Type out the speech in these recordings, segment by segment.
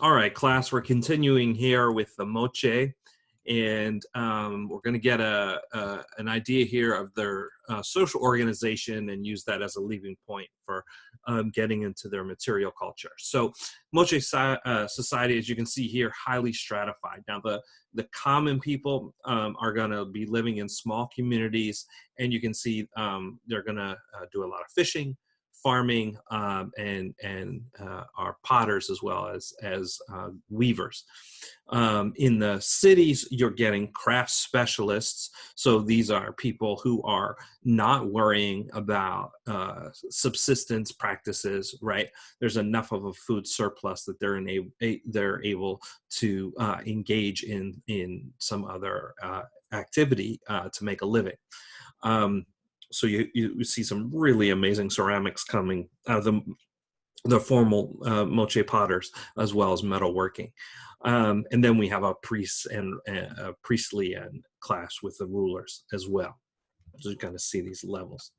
All right, class, we're continuing here with the Moche, and we're going to get an idea here of their social organization and use that as a leaving point for getting into their material culture. So Moche society, as you can see here, highly stratified. Now, the common people are going to be living in small communities, and you can see they're going to do a lot of fishing, farming, and are potters as well as weavers. In the cities, you're getting craft specialists. So these are people who are not worrying about subsistence practices, right? There's enough of a food surplus that they're able to engage in some other activity to make a living. So you see some really amazing ceramics coming out of the formal Moche potters, as well as metalworking. And then we have a priestly and class with the rulers as well. So you kind of see these levels.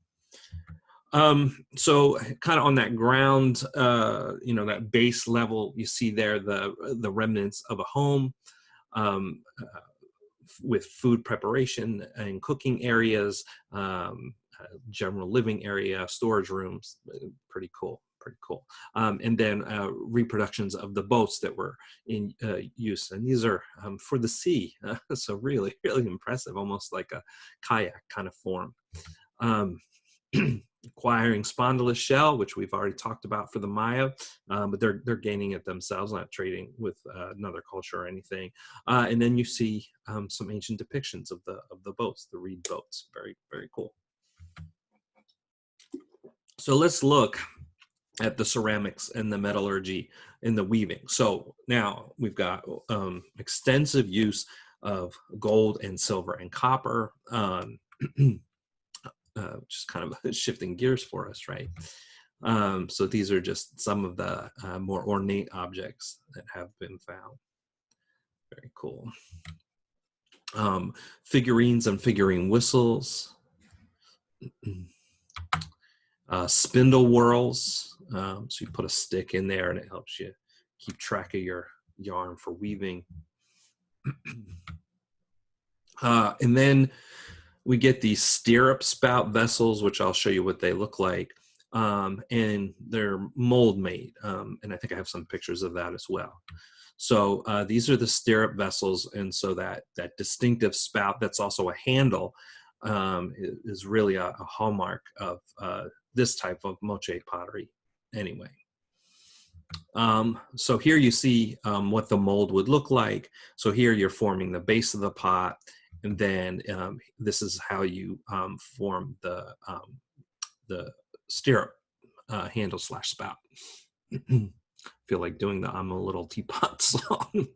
So kind of on that ground, that base level, you see there the remnants of a home, with food preparation and cooking areas, general living area, storage rooms. Pretty cool. And then reproductions of the boats that were in use, and these are for the sea. So really impressive, almost like a kayak kind of form. Acquiring spondylus shell, which we've already talked about for the Maya, but they're gaining it themselves, not trading with another culture or anything. And then you see some ancient depictions of the boats, the reed boats. Very, very cool. So let's look at the ceramics and the metallurgy and the weaving. So now we've got extensive use of gold and silver and copper. Just kind of shifting gears for us, right? So these are just some of the more ornate objects that have been found. Very cool. Figurines and figurine whistles. Spindle whorls. So you put a stick in there and it helps you keep track of your yarn for weaving. And then we get these stirrup spout vessels, which I'll show you what they look like. And they're mold made. And I think I have some pictures of that as well. So these are the stirrup vessels. And so that distinctive spout that's also a handle is really a hallmark of this type of Moche pottery anyway. So here you see what the mold would look like. So here you're forming the base of the pot. And then this is how you form the stirrup handle / spout. Feel like doing the I'm a Little Teapot song.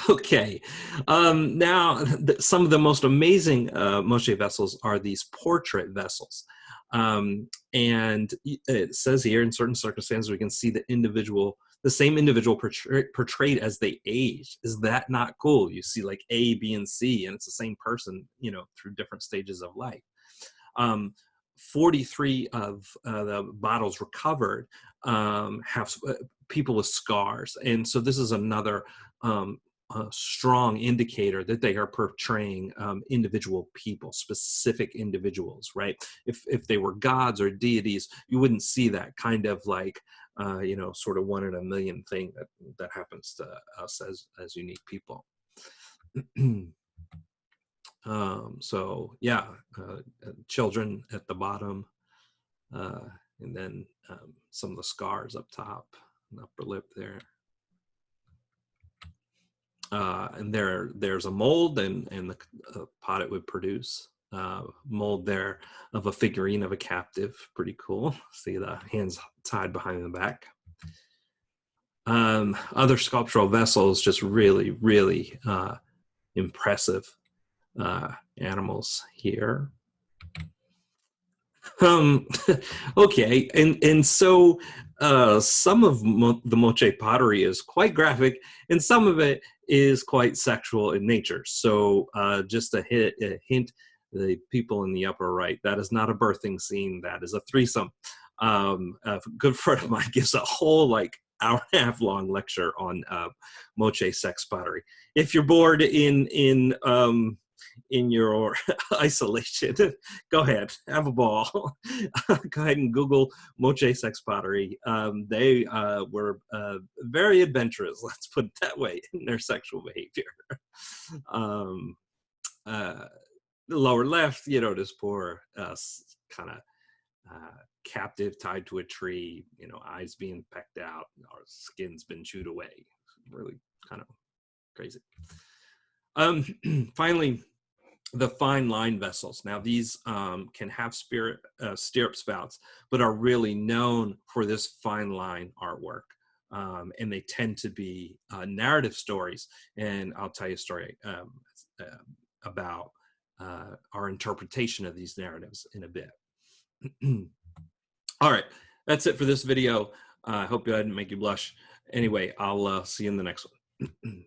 Okay. Now, some of the most amazing Moche vessels are these portrait vessels. And it says here, in certain circumstances, we can see the same individual portrayed as they age. Is that not cool? You see like A, B, and C, and it's the same person, through different stages of life. 43 of the bottles recovered have people with scars. And so this is another strong indicator that they are portraying individual people, specific individuals, right? If they were gods or deities, you wouldn't see that kind of like, sort of 1 in a million thing that happens to us as unique people. So yeah, children at the bottom, and then some of the scars up top, and upper lip there. And there's a mold and the pot it would produce. Mold there of a figurine of a captive. Pretty cool. See the hands tied behind the back. Other sculptural vessels, just really, really impressive animals here. Okay, and so some of the Moche pottery is quite graphic, and some of it is quite sexual in nature. So just a hint, the people in the upper right, that is not a birthing scene, that is a threesome. A good friend of mine gives a whole hour and a half long lecture on Moche sex pottery. If you're bored in your isolation, go ahead, have a ball. Go ahead and Google Moche sex pottery. They were very adventurous, let's put it that way, in their sexual behavior. The lower left, you know, this poor kind of captive tied to a tree, you know, eyes being pecked out, or skin's been chewed away. Really kind of crazy. Finally, the fine line vessels. Now these can have stirrup spouts, but are really known for this fine line artwork. And they tend to be narrative stories. And I'll tell you a story about our interpretation of these narratives in a bit. All right, that's it for this video. I hope I didn't make you blush. Anyway, I'll see you in the next one.